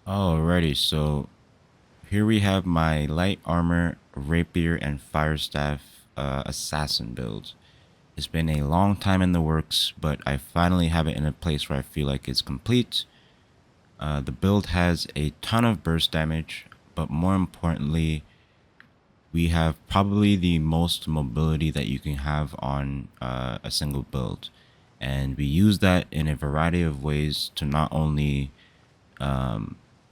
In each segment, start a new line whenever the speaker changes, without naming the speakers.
Alrighty, so here we have my light armor, rapier, and fire staff assassin build. It's been a long time in the works, but I finally have it in a place where I feel like it's complete. The build has a ton of burst damage, but more importantly, we have probably the most mobility that you can have on a single build. And we use that in a variety of ways to not only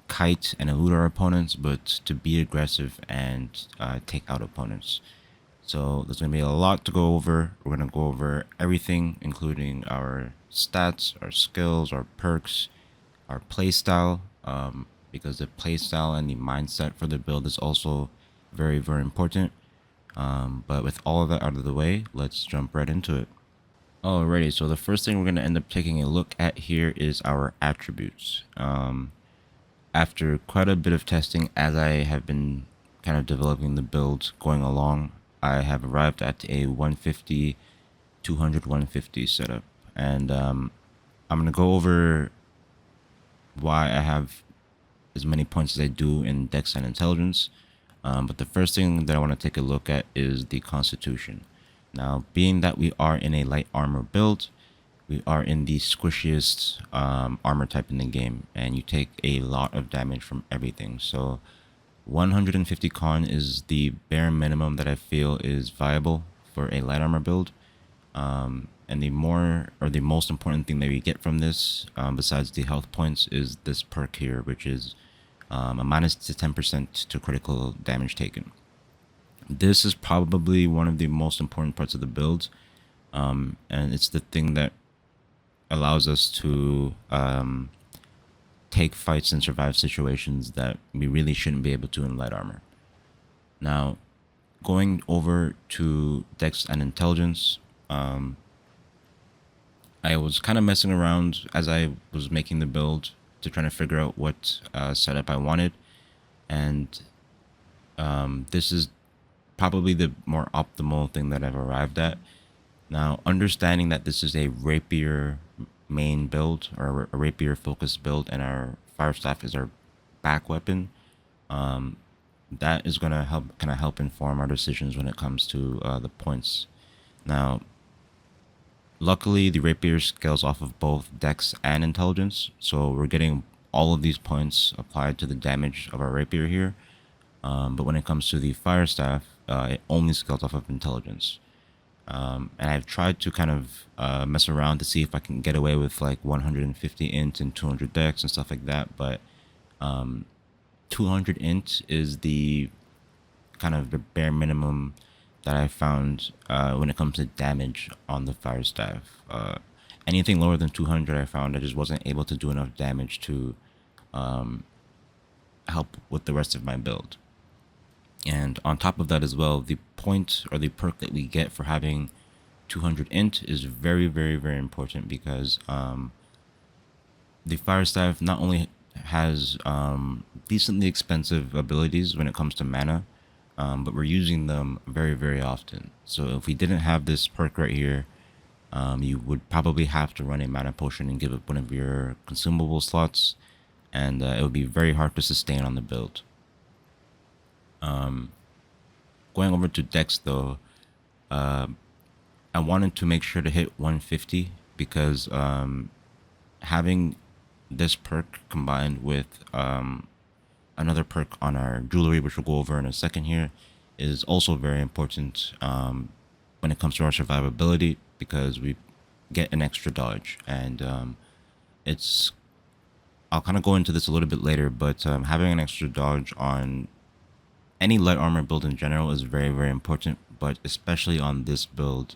kite and elude our opponents, but to be aggressive and take out opponents. So there's going to be a lot to go over. We're going to go over everything, including our stats, our skills, our perks, our playstyle, because the playstyle and the mindset for the build is also very, very important. But with all of that out of the way, let's jump right into it. Alrighty, so the first thing we're going to end up taking a look at here is our attributes. After quite a bit of testing, as I have been kind of developing the build going along, I have arrived at a 150, 200, 150 setup. And I'm going to go over why I have as many points as I do in Dex and Intelligence. But the first thing that I want to take a look at is the Constitution. Now, being that we are in a light armor build, we are in the squishiest armor type in the game, and you take a lot of damage from everything. So 150 con is the bare minimum that I feel is viable for a light armor build. And the most important thing that we get from this, besides the health points, is this perk here, which is a minus to 10% to critical damage taken. This is probably one of the most important parts of the build, and it's the thing that allows us to take fights and survive situations that we really shouldn't be able to in light armor. Now, going over to Dex and Intelligence, I was kind of messing around as I was making the build to try to figure out what setup I wanted, and this is probably the more optimal thing that I've arrived at. Now, understanding that this is a rapier main build, or a rapier focused build, and our fire staff is our back weapon, that is going to help inform our decisions when it comes to the points. Now, luckily the rapier scales off of both dex and intelligence, so we're getting all of these points applied to the damage of our rapier here. But when it comes to the fire staff, it only scales off of intelligence. And I've tried to kind of mess around to see if I can get away with like 150 int and 200 dex and stuff like that, but 200 int is the kind of the bare minimum that I found when it comes to damage on the fire staff. Anything lower than 200, I found I just wasn't able to do enough damage to help with the rest of my build. And on top of that as well, the point or the perk that we get for having 200 int is very, very, very important, because the fire staff not only has decently expensive abilities when it comes to mana, but we're using them very, very often. So if we didn't have this perk right here, you would probably have to run a mana potion and give up one of your consumable slots, and it would be very hard to sustain on the build. Going over to dex though, I wanted to make sure to hit 150, because having this perk combined with another perk on our jewelry, which we'll go over in a second here, is also very important when it comes to our survivability, because we get an extra dodge. And I'll kind of go into this a little bit later, but having an extra dodge on any light armor build in general is very, very important, but especially on this build,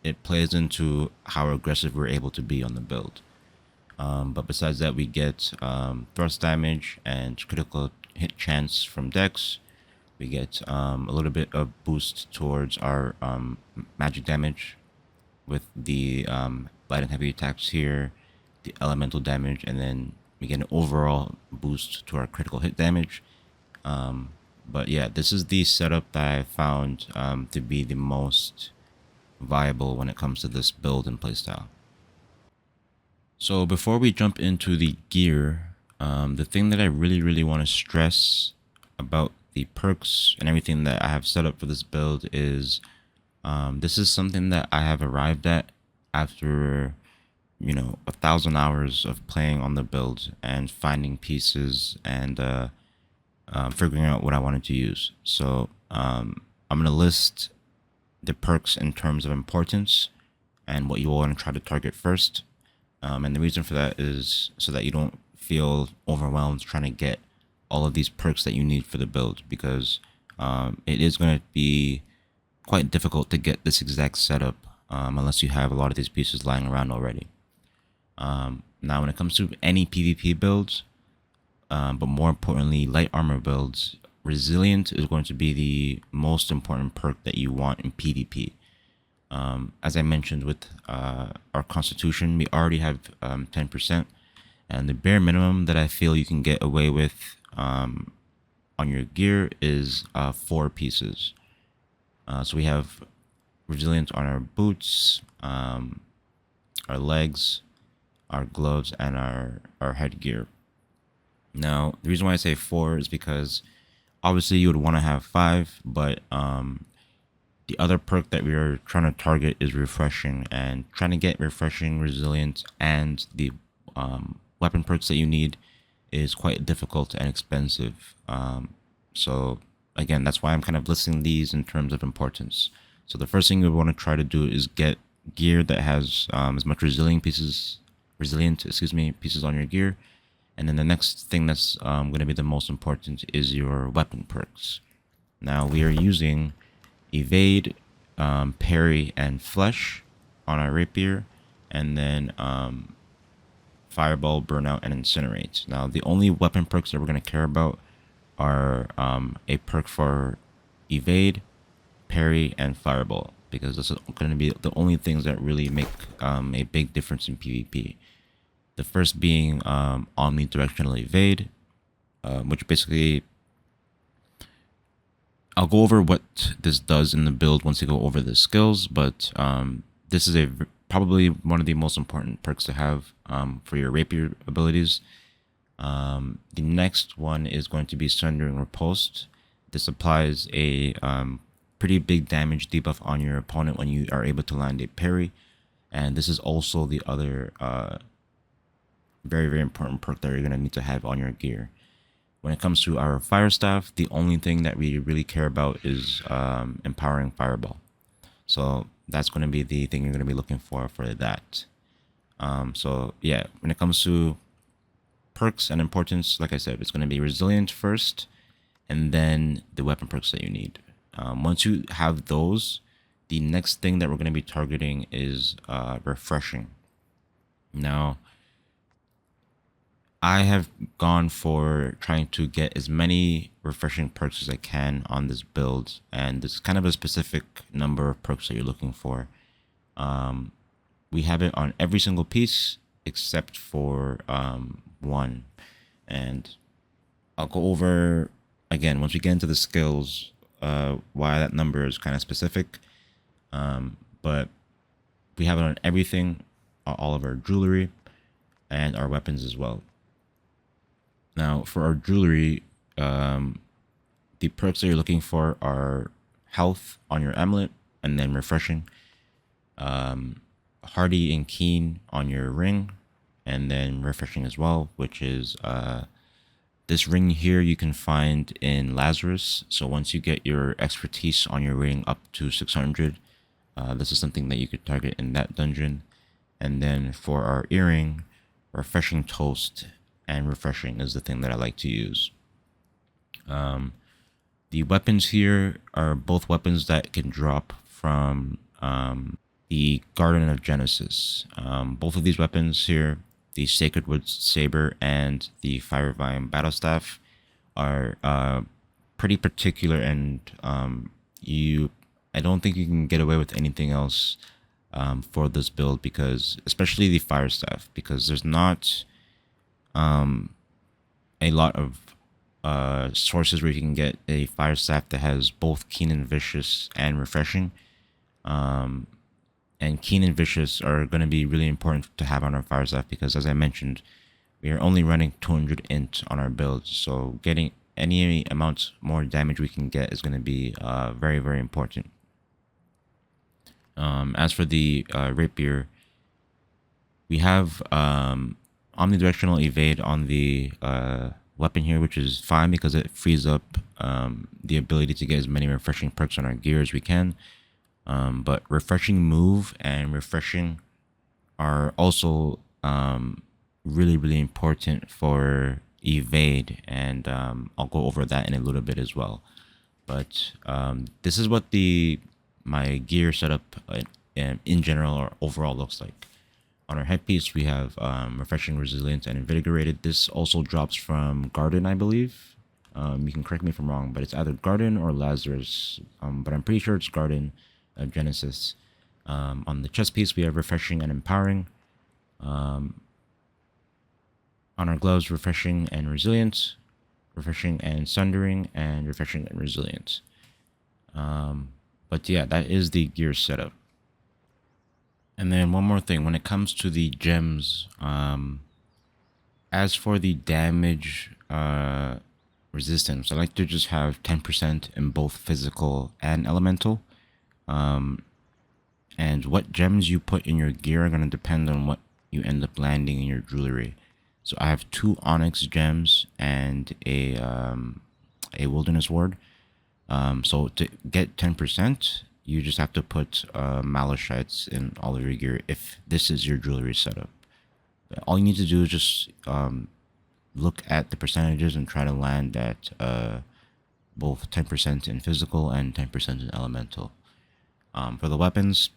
it plays into how aggressive we're able to be on the build. But besides that, we get thrust damage and critical hit chance from dex. We get a little bit of boost towards our magic damage with the light and heavy attacks here, the elemental damage, and then we get an overall boost to our critical hit damage. But yeah, this is the setup that I found to be the most viable when it comes to this build and playstyle. So before we jump into the gear, The thing that I really want to stress about the perks and everything that I have set up for this build is this is something that I have arrived at after 1,000 hours of playing on the build and finding pieces and figuring out what I wanted to use. So I'm gonna list the perks in terms of importance and what you want to try to target first. And the reason for that is so that you don't feel overwhelmed trying to get all of these perks that you need for the build, because it is going to be quite difficult to get this exact setup unless you have a lot of these pieces lying around already. Now, when it comes to any PvP builds, but more importantly, light armor builds, Resilient is going to be the most important perk that you want in PvP. As I mentioned with our constitution, we already have 10%, and the bare minimum that I feel you can get away with on your gear is 4 pieces. So we have resilient on our boots, our legs, our gloves, and our headgear. Now, the reason why I say 4 is because obviously you would want to have 5, but the other perk that we are trying to target is refreshing, and trying to get refreshing, resilient, and the weapon perks that you need is quite difficult and expensive. So again, that's why I'm kind of listing these in terms of importance. So the first thing we want to try to do is get gear that has as much resilient pieces on your gear. And then the next thing that's going to be the most important is your weapon perks. Now we are using evade, parry, and flesh on our rapier, and then fireball, burnout, and incinerate. Now the only weapon perks that we're going to care about are a perk for evade, parry, and fireball, because this is going to be the only things that really make a big difference in PvP. The first being omnidirectional evade, which basically, I'll go over what this does in the build once you go over the skills, but this is probably one of the most important perks to have for your rapier abilities. The next one is going to be Sundering Riposte. This applies a pretty big damage debuff on your opponent when you are able to land a parry, and this is also the other very important perk that you're going to need to have on your gear. When it comes to our Fire Staff, the only thing that we really care about is empowering Fireball. So that's going to be the thing you're going to be looking for that. So yeah, when it comes to perks and importance, like I said, it's going to be Resilient first, and then the weapon perks that you need. Once you have those, the next thing that we're going to be targeting is refreshing. Now, I have gone for trying to get as many refreshing perks as I can on this build, and there's kind of a specific number of perks that you're looking for. We have it on every single piece except for one, and I'll go over again once we get into the skills why that number is kind of specific. But we have it on everything, all of our jewelry and our weapons as well. Now, for our jewelry, the perks that you're looking for are health on your amulet, and then refreshing, hardy and keen on your ring, and then refreshing as well, which is this ring here you can find in Lazarus. So once you get your expertise on your ring up to 600, this is something that you could target in that dungeon. And then for our earring, refreshing toast and refreshing is the thing that I like to use. The weapons here are both weapons that can drop from the Garden of Genesis. Both of these weapons here, the Sacred Wood Saber and the Fire Vine Battle Staff, are pretty particular, and I don't think you can get away with anything else for this build, because especially the Fire Staff, because there's not a lot of sources where you can get a Fire Staff that has both Keen and Vicious and Refreshing. And Keen and Vicious are going to be really important to have on our Fire Staff, because as I mentioned, we are only running 200 int on our build, so getting any amount more damage we can get is going to be very, very important. As for the Rapier, we have omnidirectional evade on the weapon here, which is fine because it frees up the ability to get as many refreshing perks on our gear as we can. But refreshing move and refreshing are also really, really important for evade, and I'll go over that in a little bit as well. But this is what my gear setup in general or overall looks like. On our headpiece, we have refreshing, resilient, and invigorated. This also drops from Garden, I believe. You can correct me if I'm wrong, but it's either Garden or Lazarus. But I'm pretty sure it's Garden, Genesis. On the chest piece, we have refreshing and empowering. On our gloves, refreshing and resilient, refreshing and sundering, and refreshing and resilient. But yeah, that is the gear setup. And then one more thing, when it comes to the gems, as for the damage resistance, I like to just have 10% in both physical and elemental. And what gems you put in your gear are going to depend on what you end up landing in your jewelry. So I have 2 onyx gems and a wilderness ward. So to get 10%, you just have to put malachite in all of your gear if this is your jewelry setup. All you need to do is just look at the percentages and try to land at both 10% in physical and 10% in elemental. For the weapons,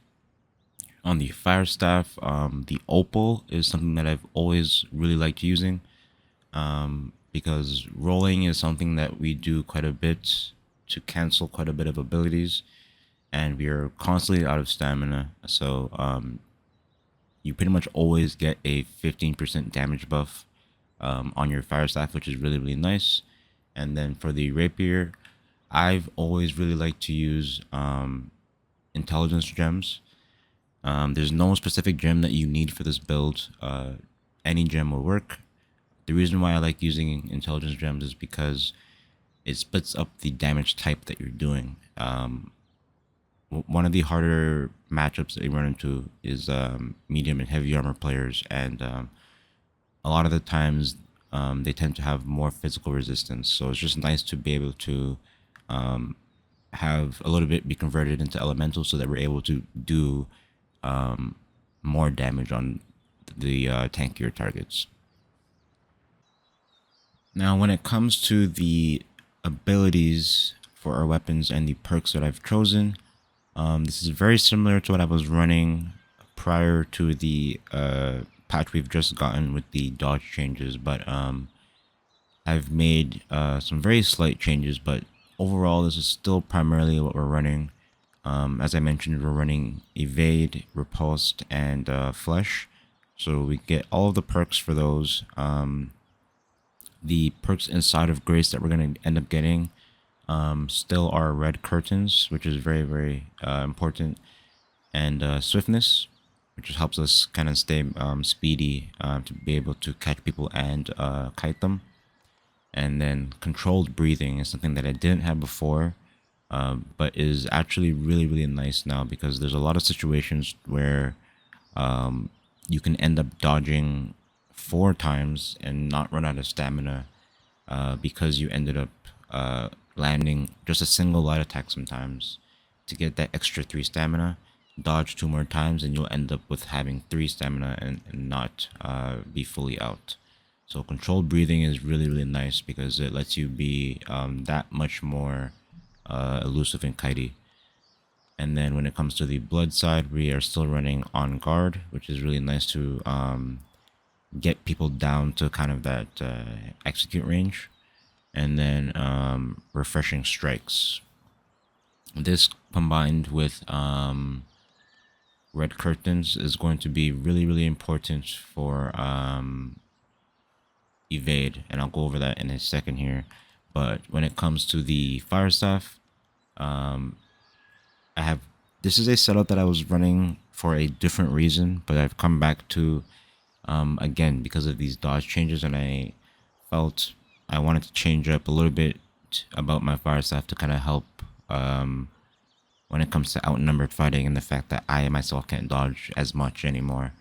on the Fire Staff, the Opal is something that I've always really liked using, because rolling is something that we do quite a bit to cancel quite a bit of abilities, and we are constantly out of stamina. So you pretty much always get a 15% damage buff on your Fire Staff, which is really, really nice. And then for the Rapier, I've always really liked to use intelligence gems. There's no specific gem that you need for this build. Any gem will work. The reason why I like using intelligence gems is because it splits up the damage type that you're doing. One of the harder matchups that you run into is medium and heavy armor players, and a lot of the times they tend to have more physical resistance. So it's just nice to be able to have a little bit be converted into elemental so that we're able to do more damage on the tankier targets. Now, when it comes to the abilities for our weapons and the perks that I've chosen, this is very similar to what I was running prior to the patch we've just gotten with the dodge changes, but I've made some very slight changes, but overall this is still primarily what we're running. As I mentioned, we're running evade, repulsed, and flesh, so we get all of the perks for those. The perks inside of grace that we're going to end up getting still are red curtains, which is very, very important, and swiftness, which just helps us kind of stay speedy to be able to catch people and kite them. And then controlled breathing is something that I didn't have before, but is actually really, really nice now, because there's a lot of situations where you can end up dodging 4 times and not run out of stamina because you ended up landing just a single light attack sometimes. To get that extra 3 stamina, dodge 2 more times and you'll end up with having 3 stamina and not be fully out. So controlled breathing is really, really nice because it lets you be that much more elusive and kitey. And then when it comes to the blood side, we are still running on guard, which is really nice to get people down to kind of that execute range. And then refreshing strikes. This combined with red curtains is going to be really, really important for evade, and I'll go over that in a second here. But when it comes to the Fire Staff, this is a setup that I was running for a different reason, but I've come back to Again, because of these dodge changes, and I felt I wanted to change up a little bit about my fire staff to kind of help when it comes to outnumbered fighting and the fact that I myself can't dodge as much anymore.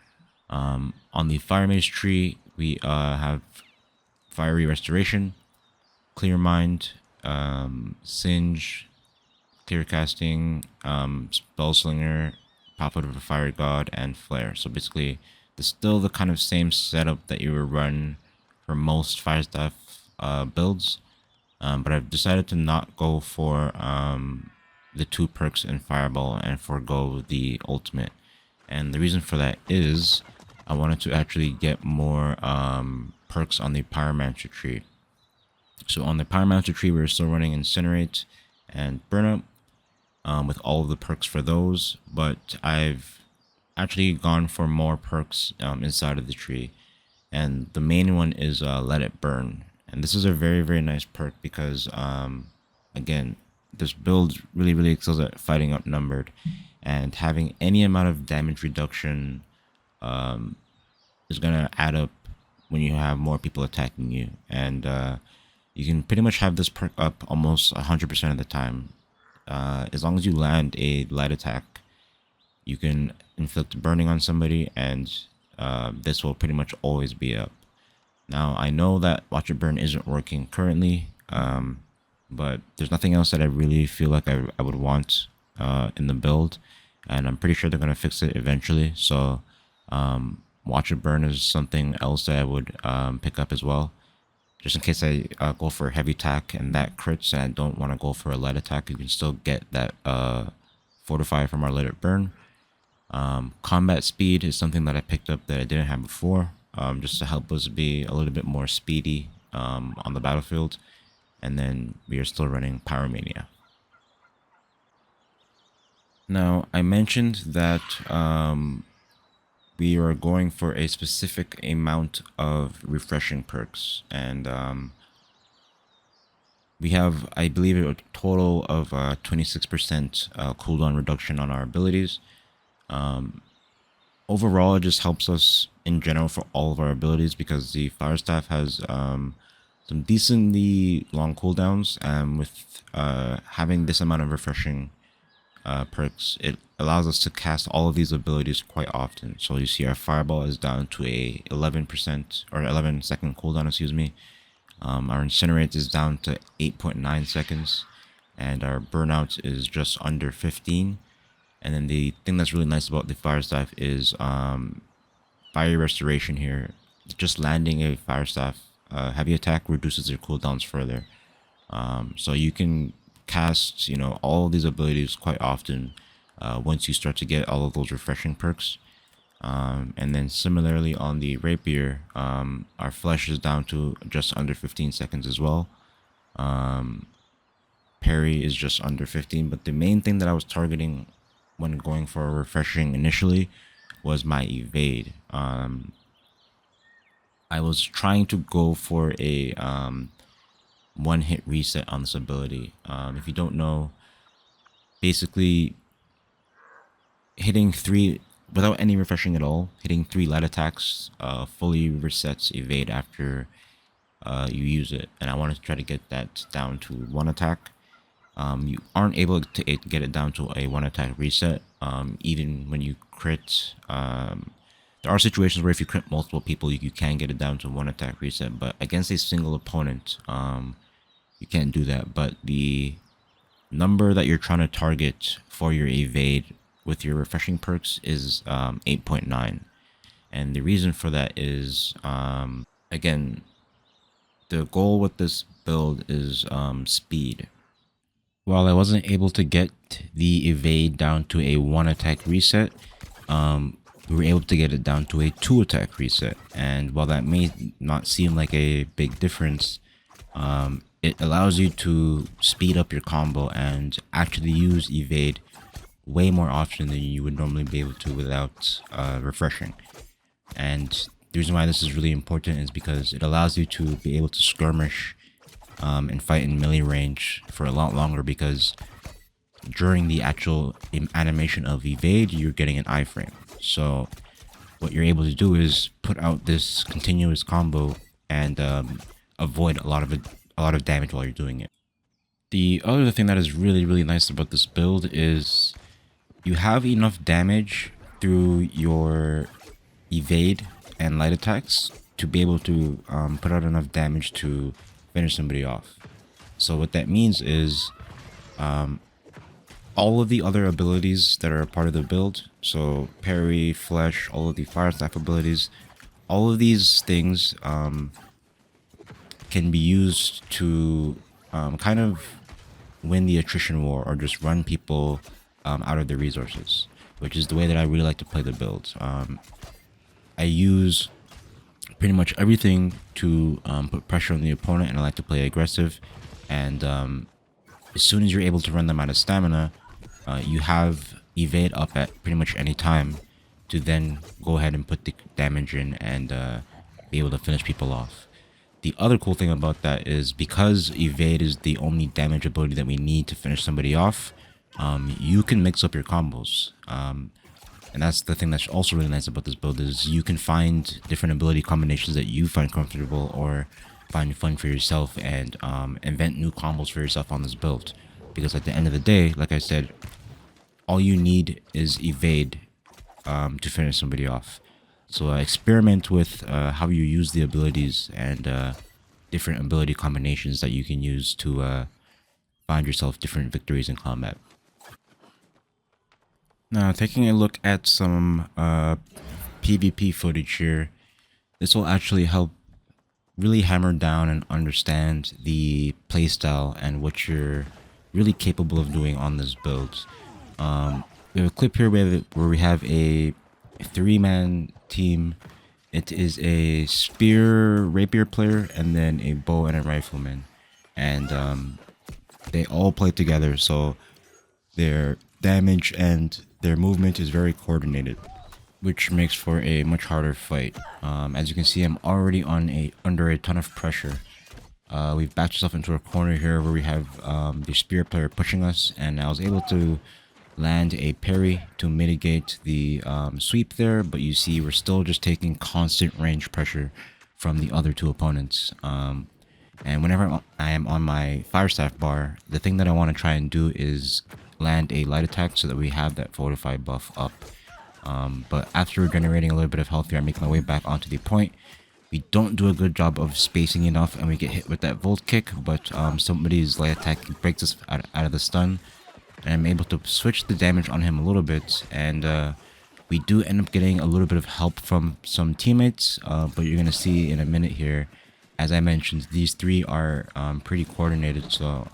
On the Fire Mage tree, we have Fiery Restoration, Clear Mind, Singe, Clear Casting, Spellslinger, Prophet of a Fire God, and Flare. So basically, it's still the kind of same setup that you would run for most Fire Staff builds, but I've decided to not go for the 2 perks in Fireball and forego the ultimate. And the reason for that is I wanted to actually get more perks on the Pyromancer tree. So on the Pyromancer tree, we're still running Incinerate and Burnout with all of the perks for those, but I've actually gone for more perks inside of the tree. And the main one is Let It Burn. And this is a very, very nice perk because, again, this build really excels at fighting outnumbered, and having any amount of damage reduction is going to add up when you have more people attacking you. And you can pretty much have this perk up almost 100% of the time. As long as you land a light attack, you can inflict burning on somebody, and this will pretty much always be up. Now, I know that Watch It Burn isn't working currently, but there's nothing else that I really feel like I would want in the build, and I'm pretty sure they're going to fix it eventually. So Watch It Burn is something else that I would pick up as well. Just in case I go for a heavy attack and that crits and I don't want to go for a light attack, you can still get that Fortify from our Let It Burn. Combat speed is something that I picked up that I didn't have before, just to help us be a little bit more speedy on the battlefield. And then we are still running Pyromania. Now, I mentioned that we are going for a specific amount of refreshing perks, and we have, I believe, a total of 26% cooldown reduction on our abilities. Overall, it just helps us in general for all of our abilities because the Fire Staff has some decently long cooldowns, and with having this amount of refreshing perks, it allows us to cast all of these abilities quite often. So you see our Fireball is down to a 11% or 11-second cooldown, excuse me. Our Incinerate is down to 8.9 seconds, and our Burnout is just under 15. And then the thing that's really nice about the Fire Staff is Fiery Restoration here. Just landing a Fire Staff heavy attack reduces their cooldowns further. So you can cast, all of these abilities quite often once you start to get all of those refreshing perks. And then similarly on the Rapier, our Flesh is down to just under 15 seconds as well. Parry is just under 15, but the main thing that I was targeting when going for a refreshing initially was my evade. I was trying to go for a one-hit reset on this ability. If you don't know, basically hitting 3 without any refreshing at all, hitting 3 light attacks fully resets evade after you use it, and I wanted to try to get that down to 1 attack. You aren't able to get it down to a 1 attack reset, even when you crit. There are situations where if you crit multiple people, you can get it down to 1 attack reset, but against a single opponent, you can't do that. But the number that you're trying to target for your evade with your refreshing perks is 8.9, and the reason for that is, again, the goal with this build is speed. While I wasn't able to get the evade down to a 1 attack reset, we were able to get it down to a 2 attack reset. And while that may not seem like a big difference, it allows you to speed up your combo and actually use evade way more often than you would normally be able to without refreshing. And the reason why this is really important is because it allows you to be able to skirmish and fight in melee range for a lot longer, because during the actual animation of evade, you're getting an iframe. So what you're able to do is put out this continuous combo and avoid a lot of damage while you're doing it. The other thing that is really nice about this build is you have enough damage through your evade and light attacks to be able to put out enough damage to finish somebody off. So what that means is all of the other abilities that are a part of the build, so parry, flesh, all of the fire staff abilities, all of these things can be used to kind of win the attrition war or just run people out of their resources, which is the way that I really like to play the build. I use pretty much everything to put pressure on the opponent, and I like to play aggressive. And as soon as you're able to run them out of stamina, you have evade up at pretty much any time to then go ahead and put the damage in and be able to finish people off. The other cool thing about that is because evade is the only damage ability that we need to finish somebody off, you can mix up your combos. And that's the thing that's also really nice about this build is you can find different ability combinations that you find comfortable or find fun for yourself and invent new combos for yourself on this build. Because at the end of the day, like I said, all you need is evade to finish somebody off. So experiment with how you use the abilities and different ability combinations that you can use to find yourself different victories in combat. Now, taking a look at some PvP footage here, this will actually help really hammer down and understand the playstyle and what you're really capable of doing on this build. We have a clip here where we have a 3-man team. It is a spear rapier player and then a bow and a rifleman, and they all play together, so their damage and their movement is very coordinated, which makes for a much harder fight. As you can see, I'm already under a ton of pressure. We've backed ourselves into a corner here where we have the spear player pushing us, and I was able to land a parry to mitigate the sweep there, but you see we're still just taking constant range pressure from the other two opponents. And whenever I am on my fire staff bar, the thing that I want to try and do is land a light attack so that we have that fortify buff up. But after regenerating a little bit of health here, I make my way back onto the point. We don't do a good job of spacing enough and we get hit with that volt kick, but somebody's light attack breaks us out of the stun. And I'm able to switch the damage on him a little bit, and we do end up getting a little bit of help from some teammates, but you're going to see in a minute here, as I mentioned, these three are pretty coordinated, so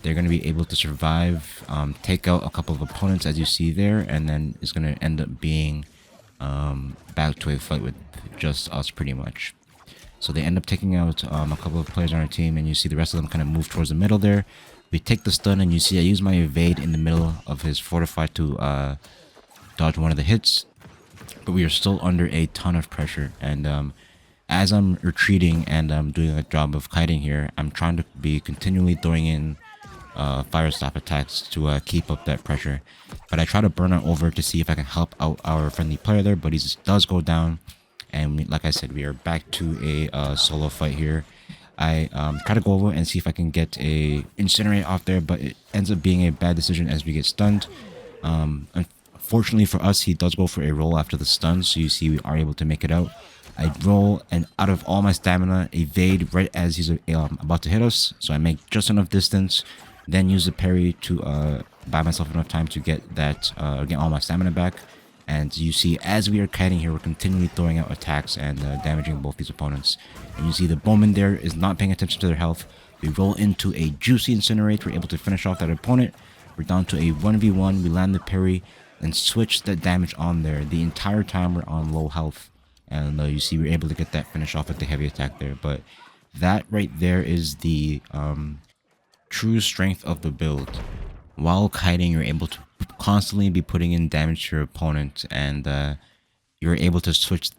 they're going to be able to survive, take out a couple of opponents as you see there, and then it's going to end up being back to a fight with just us pretty much. So they end up taking out a couple of players on our team, and you see the rest of them kind of move towards the middle there. We take the stun, and you see I use my evade in the middle of his fortify to dodge one of the hits, but we are still under a ton of pressure. And as I'm retreating and I'm doing a job of kiting here, I'm trying to be continually throwing in fire staff attacks to keep up that pressure. But I try to burn it over to see if I can help out our friendly player there, but he does go down. And like I said, we are back to a solo fight here. I try to go over and see if I can get a incinerate off there, but it ends up being a bad decision as we get stunned. Unfortunately for us, he does go for a roll after the stun, so you see we are able to make it out. I roll, and out of all my stamina, evade right as he's about to hit us, so I make just enough distance, then use the parry to buy myself enough time to get that get all my stamina back. And you see, as we are kiting here, we're continually throwing out attacks and damaging both these opponents. And you see the bowman there is not paying attention to their health. We roll into a juicy incinerate. We're able to finish off that opponent. We're down to a 1v1. We land the parry and switch that damage on there. The entire time we're on low health. And you see we're able to get that finish off with the heavy attack there. But that right there is the true strength of the build. While kiting, you're able to constantly be putting in damage to your opponent, and you're able to switch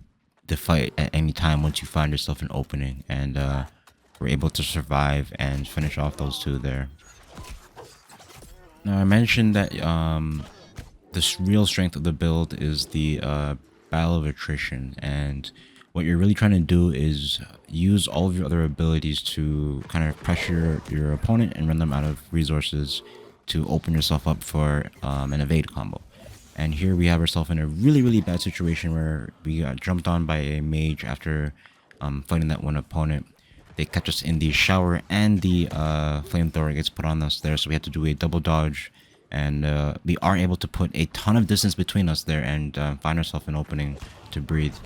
the fight at any time once you find yourself an opening, and we're able to survive and finish off those two there. Now I mentioned that the real strength of the build is the battle of attrition, and what you're really trying to do is use all of your other abilities to kind of pressure your opponent and run them out of resources to open yourself up for an evade combo. And here we have ourselves in a really bad situation where we got jumped on by a mage after fighting that one opponent. They catch us in the shower, and the flamethrower gets put on us there, so we have to do a double dodge, and we are able to put a ton of distance between us there and find ourselves an opening to breathe.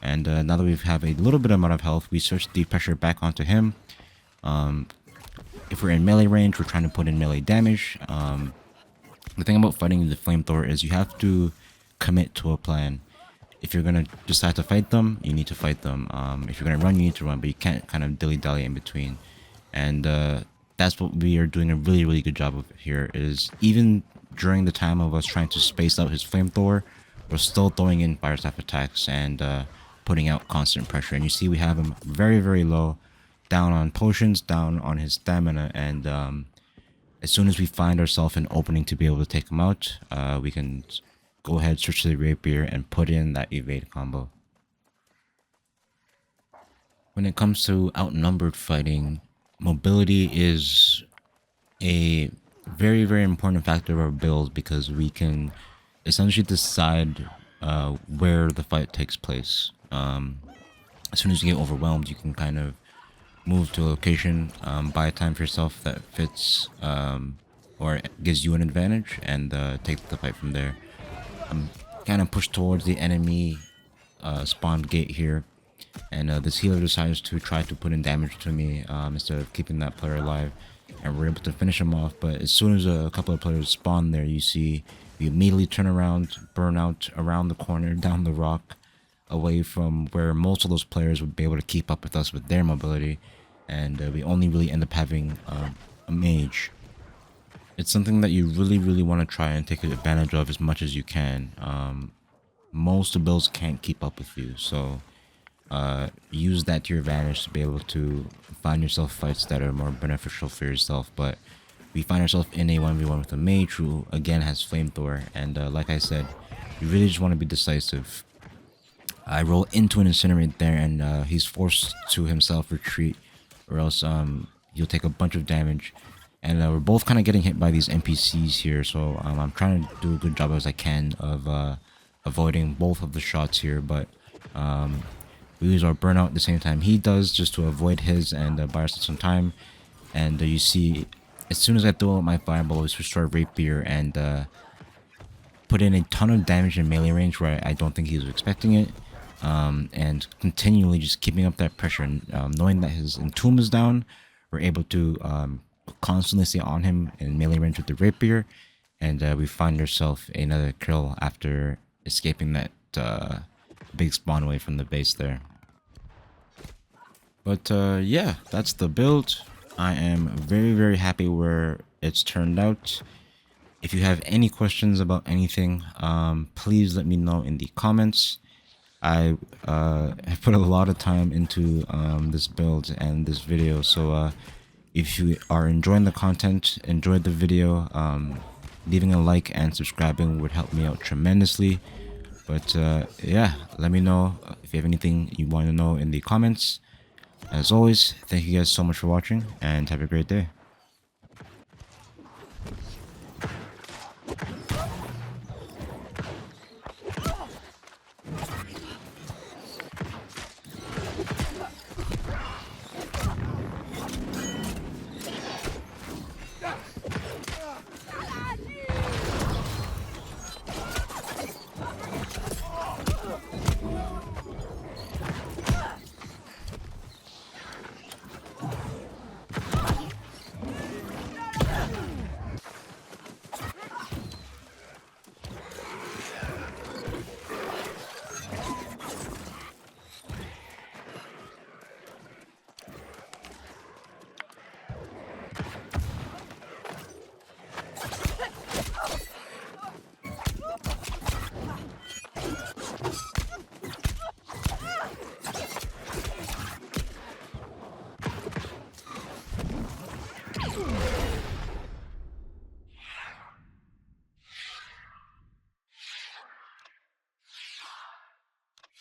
And now that we have a little bit amount of health, we switch the pressure back onto him. If we're in melee range, we're trying to put in melee damage. The thing about fighting the flamethrower is you have to commit to a plan. If you're going to decide to fight them, you need to fight them. If you're going to run, you need to run, but you can't kind of dilly-dally in between. And that's what we are doing a really good job of here, is even during the time of us trying to space out his flamethrower, we're still throwing in fire staff attacks and putting out constant pressure. And you see we have him very low, down on potions, down on his stamina, and as soon as we find ourselves an opening to be able to take him out, we can go ahead, switch to the rapier, and put in that evade combo. When it comes to outnumbered fighting, mobility is a very important factor of our build, because we can essentially decide where the fight takes place. As soon as you get overwhelmed, you can kind of move to a location, buy time for yourself that fits or gives you an advantage, and take the fight from there. I'm kind of pushed towards the enemy spawn gate here, and this healer decides to try to put in damage to me instead of keeping that player alive, and we're able to finish him off. But as soon as a couple of players spawn there, you see we immediately turn around, burn out around the corner, down the rock, away from where most of those players would be able to keep up with us with their mobility, and we only really end up having a mage. It's something that you really want to try and take advantage of as much as you can. Most builds can't keep up with you, so use that to your advantage to be able to find yourself fights that are more beneficial for yourself. But we find ourselves in a 1v1 with a mage who again has flamethrower, and like I said, you really just want to be decisive. I roll into an incinerate there, and he's forced to himself retreat, or else you'll take a bunch of damage. And we're both kind of getting hit by these NPCs here, so I'm trying to do a good job as I can of avoiding both of the shots here, but we use our burnout at the same time he does, just to avoid his and buy ourselves some time. And you see, as soon as I throw out my fireball, we switch to our rapier and put in a ton of damage in melee range where I don't think he was expecting it. And continually just keeping up that pressure, and knowing that his entomb is down, we're able to constantly stay on him in melee range with the rapier, and we find ourselves another kill after escaping that big spawn away from the base there. But yeah, that's the build. I am very happy where it's turned out. If you have any questions about anything, please let me know in the comments. I have put a lot of time into this build and this video, so if you are enjoying the content, enjoyed the video, leaving a like and subscribing would help me out tremendously. But yeah, let me know if you have anything you want to know in the comments. As always, thank you guys so much for watching, and have a great day.